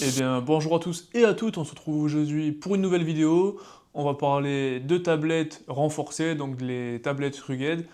Eh bien, bonjour à tous et à toutes, on se retrouve aujourd'hui pour une nouvelle vidéo. On va parler de tablettes renforcées, donc les tablettes Rugged.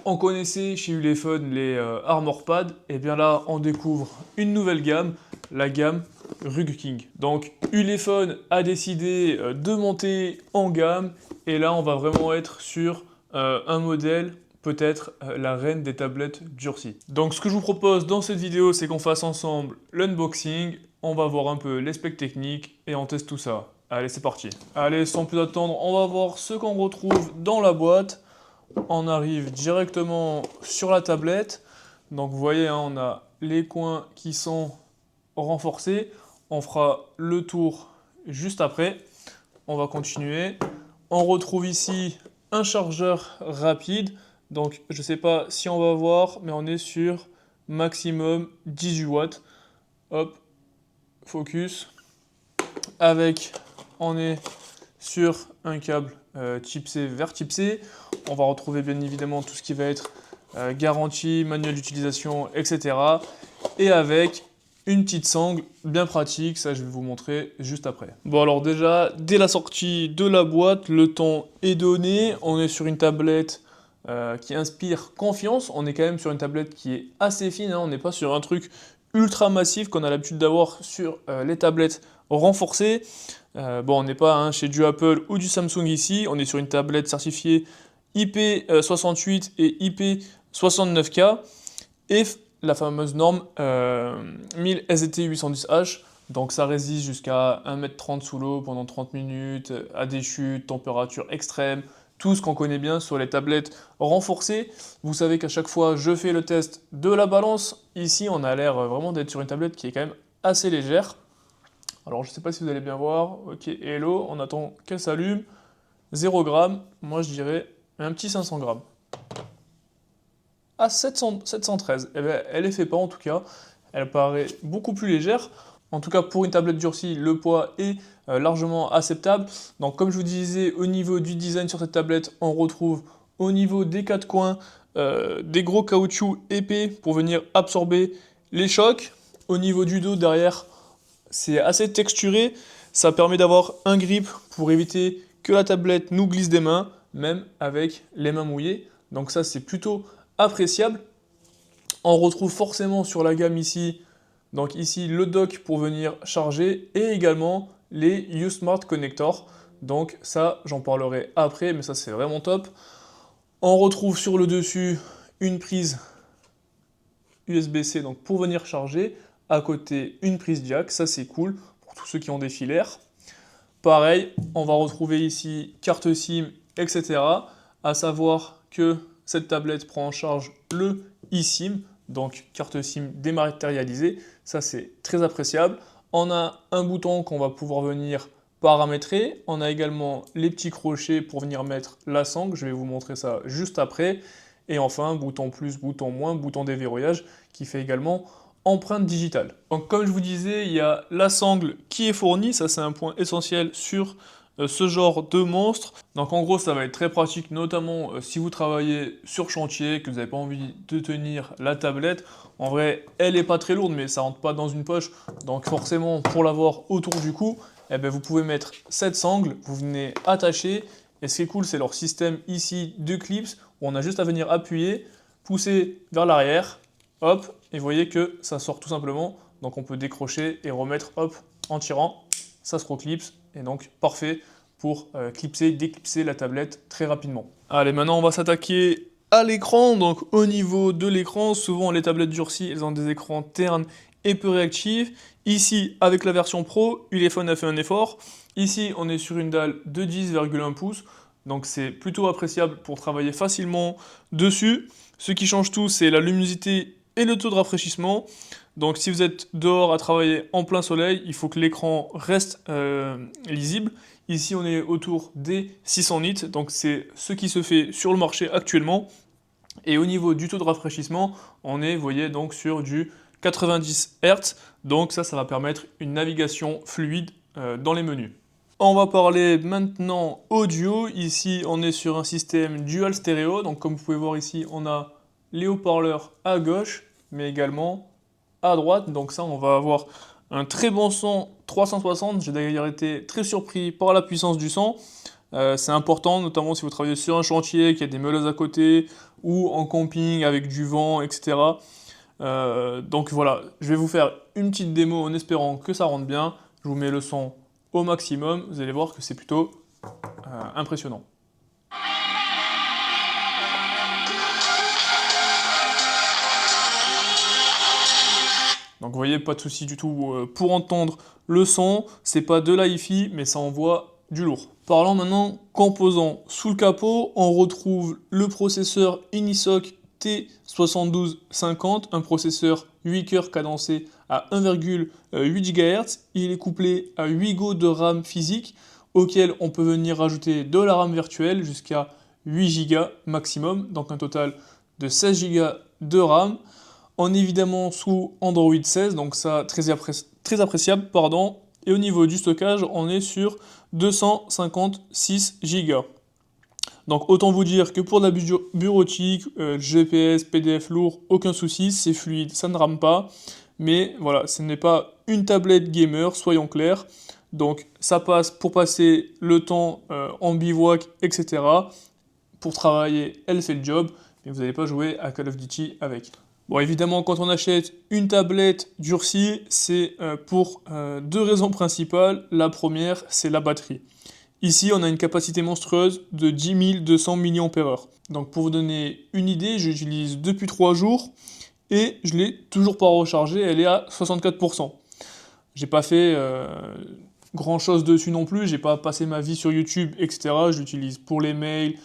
On connaissait chez Ulefone les ArmorPad, et bien là, on découvre une nouvelle gamme, la gamme RugKing. Donc, Ulefone a décidé de monter en gamme, et là, on va vraiment être sur un modèle, peut-être la reine des tablettes durcies. Donc, ce que je vous propose dans cette vidéo, c'est qu'on fasse ensemble l'unboxing, on va voir un peu les specs techniques, et on teste tout ça. Allez, c'est parti. Allez, sans plus attendre, on va voir ce qu'on retrouve dans la boîte. On arrive directement sur la tablette. Donc vous voyez, hein, on a les coins qui sont renforcés. On fera le tour juste après. On va continuer. On retrouve ici un chargeur rapide. Donc je ne sais pas si on va voir, mais on est sur maximum 18 watts. Hop, focus. On est sur un câble type C vers type C. On va retrouver bien évidemment tout ce qui va être garantie, manuel d'utilisation, etc. Et avec une petite sangle bien pratique, ça je vais vous montrer juste après. Bon alors déjà, dès la sortie de la boîte, le ton est donné. On est sur une tablette qui inspire confiance. On est quand même sur une tablette qui est assez fine, hein. On n'est pas sur un truc ultra massif qu'on a l'habitude d'avoir sur les tablettes renforcées. Bon, on n'est pas hein, chez du Apple ou du Samsung ici, on est sur une tablette certifiée IP68 et IP69K et la fameuse norme 1000 SDT810H. Donc ça résiste jusqu'à 1,30 m sous l'eau pendant 30 minutes, à des chutes, température extrême, tout ce qu'on connaît bien sur les tablettes renforcées. Vous savez qu'à chaque fois je fais le test de la balance. Ici on a l'air vraiment d'être sur une tablette qui est quand même assez légère. Alors je ne sais pas si vous allez bien voir, ok, hello, on attend qu'elle s'allume, 0 g, moi je dirais un petit 500 g. Ah, 713, eh ben, elle est fait pas en tout cas, elle paraît beaucoup plus légère. En tout cas pour une tablette durcie, le poids est largement acceptable. Donc comme je vous disais, au niveau du design sur cette tablette, on retrouve au niveau des quatre coins des gros caoutchoucs épais pour venir absorber les chocs. Au niveau du dos derrière, c'est assez texturé, ça permet d'avoir un grip pour éviter que la tablette nous glisse des mains, même avec les mains mouillées. Donc ça c'est plutôt appréciable. On retrouve forcément sur la gamme ici, donc ici le dock pour venir charger et également les U-Smart Connector. Donc ça j'en parlerai après, mais ça c'est vraiment top. On retrouve sur le dessus une prise USB-C donc pour venir charger. À côté une prise jack, ça c'est cool pour tous ceux qui ont des filaires. Pareil, on va retrouver ici carte SIM, etc. À savoir que cette tablette prend en charge le eSIM, donc carte SIM dématérialisée. Ça c'est très appréciable. On a un bouton qu'on va pouvoir venir paramétrer. On a également les petits crochets pour venir mettre la sangle. Je vais vous montrer ça juste après. Et enfin, bouton plus, bouton moins, bouton déverrouillage qui fait également empreinte digitale. Donc comme je vous disais, il y a la sangle qui est fournie, ça c'est un point essentiel sur ce genre de monstre. Donc en gros ça va être très pratique, notamment si vous travaillez sur chantier, que vous n'avez pas envie de tenir la tablette. En vrai, elle n'est pas très lourde, mais ça rentre pas dans une poche, donc forcément pour l'avoir autour du cou, eh bien, vous pouvez mettre cette sangle, vous venez attacher, et ce qui est cool c'est leur système ici de clips, où on a juste à venir appuyer, pousser vers l'arrière, hop, et vous voyez que ça sort tout simplement, donc on peut décrocher et remettre, hop, en tirant, ça se reclipse, et donc parfait pour clipser, déclipser la tablette très rapidement. Allez, maintenant on va s'attaquer à l'écran. Donc au niveau de l'écran, souvent les tablettes durcies, elles ont des écrans ternes et peu réactifs. Ici, avec la version Pro, Ulefone a fait un effort. Ici, on est sur une dalle de 10,1 pouces, donc c'est plutôt appréciable pour travailler facilement dessus. Ce qui change tout, c'est la luminosité et le taux de rafraîchissement. Donc si vous êtes dehors à travailler en plein soleil, il faut que l'écran reste lisible. Ici on est autour des 600 nits, donc c'est ce qui se fait sur le marché actuellement. Et au niveau du taux de rafraîchissement, on est, vous voyez, donc sur du 90 Hz. Donc ça va permettre une navigation fluide dans les menus. On va parler maintenant audio. Ici on est sur un système dual stéréo. Donc comme vous pouvez voir ici, on a les haut-parleurs à gauche, mais également à droite. Donc ça, on va avoir un très bon son 360. J'ai d'ailleurs été très surpris par la puissance du son. C'est important, notamment si vous travaillez sur un chantier, qu'il y a des meuleuses à côté, ou en camping avec du vent, etc. Donc voilà, je vais vous faire une petite démo en espérant que ça rentre bien. Je vous mets le son au maximum, vous allez voir que c'est plutôt impressionnant. Donc vous voyez, pas de souci du tout pour entendre le son. C'est pas de la hi-fi, mais ça envoie du lourd. Parlons maintenant composants. Sous le capot, on retrouve le processeur Inisoc T7250, un processeur 8 cœurs cadencé à 1,8 GHz. Il est couplé à 8 Go de RAM physique, auquel on peut venir rajouter de la RAM virtuelle jusqu'à 8 Go maximum, donc un total de 16 Go de RAM. On est évidemment sous Android 16, donc ça très appréciable, pardon. Et au niveau du stockage, on est sur 256 Go. Donc autant vous dire que pour de la bureautique, GPS, PDF lourd, aucun souci, c'est fluide, ça ne rame pas. Mais voilà, ce n'est pas une tablette gamer, soyons clairs. Donc ça passe pour passer le temps en bivouac, etc. Pour travailler, elle fait le job, mais vous n'allez pas jouer à Call of Duty avec. Bon, évidemment, quand on achète une tablette durcie, c'est pour deux raisons principales. La première, c'est la batterie. Ici, on a une capacité monstrueuse de 10 200 mAh. Donc, pour vous donner une idée, j'utilise depuis 3 jours et je ne l'ai toujours pas rechargée, elle est à 64%. J'ai pas fait grand chose dessus non plus, j'ai pas passé ma vie sur YouTube, etc. Je l'utilise pour les mails,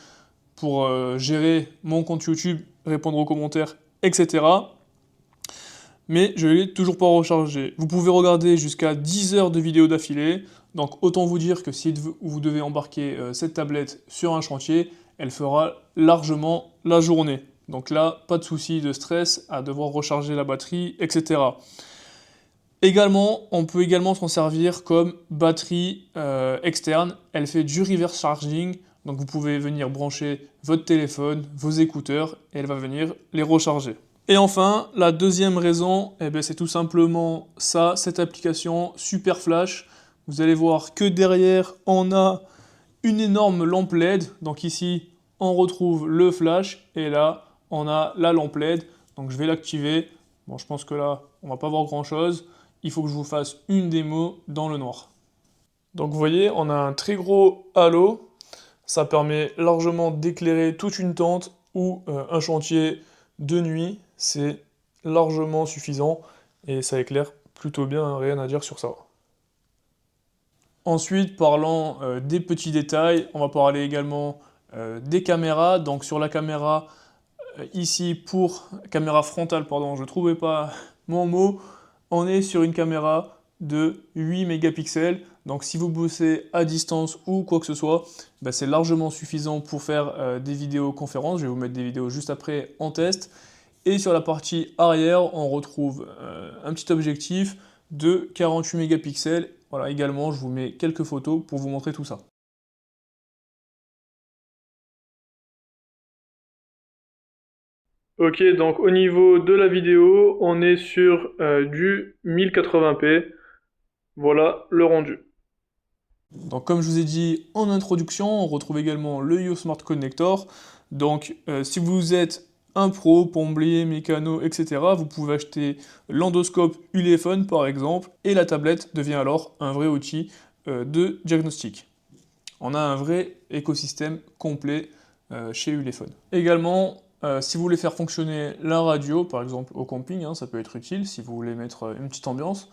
pour gérer mon compte YouTube, répondre aux commentaires, etc. Mais je ne l'ai toujours pas rechargé. Vous pouvez regarder jusqu'à 10 heures de vidéos d'affilée, donc autant vous dire que si vous devez embarquer cette tablette sur un chantier, elle fera largement la journée. Donc là, pas de souci de stress à devoir recharger la batterie, etc. Également, on peut également s'en servir comme batterie externe. Elle fait du reverse charging, donc vous pouvez venir brancher votre téléphone, vos écouteurs, et elle va venir les recharger. Et enfin, la deuxième raison, eh ben, c'est tout simplement ça, cette application Super Flash. Vous allez voir que derrière, on a une énorme lampe LED. Donc ici, on retrouve le flash, et là, on a la lampe LED. Donc je vais l'activer. Bon, je pense que là, on va pas voir grand-chose. Il faut que je vous fasse une démo dans le noir. Donc vous voyez, on a un très gros halo. Ça permet largement d'éclairer toute une tente ou un chantier de nuit. C'est largement suffisant et ça éclaire plutôt bien, hein, rien à dire sur ça. Ensuite, parlant des petits détails, on va parler également des caméras. Donc sur la caméra, ici pour caméra frontale, pardon, je ne trouvais pas mon mot, on est sur une caméra de 8 mégapixels. Donc si vous bossez à distance ou quoi que ce soit, ben, c'est largement suffisant pour faire des vidéoconférences. Je vais vous mettre des vidéos juste après en test. Et sur la partie arrière, on retrouve un petit objectif de 48 mégapixels. Voilà, également, je vous mets quelques photos pour vous montrer tout ça. Ok, donc au niveau de la vidéo, on est sur du 1080p. Voilà le rendu. Donc comme je vous ai dit en introduction, on retrouve également le YoSmart Connector. Donc si vous êtes un pro, plombier, mécano, etc., vous pouvez acheter l'endoscope Ulefone par exemple, et la tablette devient alors un vrai outil de diagnostic. On a un vrai écosystème complet chez Ulefone. Également, si vous voulez faire fonctionner la radio, par exemple au camping, hein, ça peut être utile si vous voulez mettre une petite ambiance.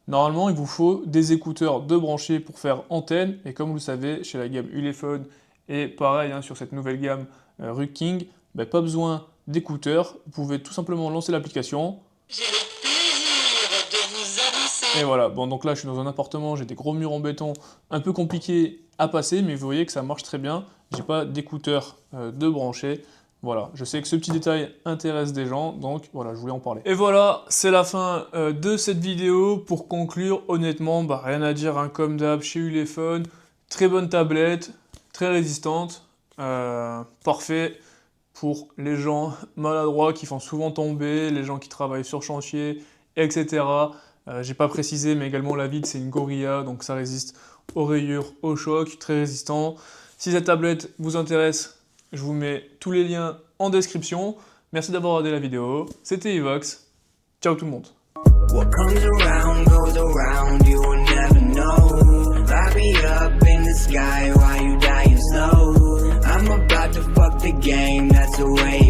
Normalement, il vous faut des écouteurs de brancher pour faire antenne, et comme vous le savez, chez la gamme Ulefone, et pareil hein, sur cette nouvelle gamme Ruck King, ben, pas besoin d'écouteurs, vous pouvez tout simplement lancer l'application. J'ai le plaisir de vous annoncer. Et voilà, bon donc là je suis dans un appartement, j'ai des gros murs en béton, un peu compliqué à passer, mais vous voyez que ça marche très bien, j'ai pas d'écouteurs de brancher. Voilà, je sais que ce petit détail intéresse des gens, donc voilà, je voulais en parler. Et voilà, c'est la fin de cette vidéo. Pour conclure, honnêtement, bah, rien à dire, hein, comme d'hab, chez Ulefone, très bonne tablette, très résistante, parfait pour les gens maladroits qui font souvent tomber, les gens qui travaillent sur chantier, etc. J'ai pas précisé, mais également la vide, c'est une Gorilla, donc ça résiste aux rayures, au choc, très résistant. Si cette tablette vous intéresse, je vous mets tous les liens en description. Merci d'avoir regardé la vidéo. C'était Evox. Ciao tout le monde. What comes around goes around, you will never know. Light me up in the sky while you dying slow. I'm about to fuck the game, that's the way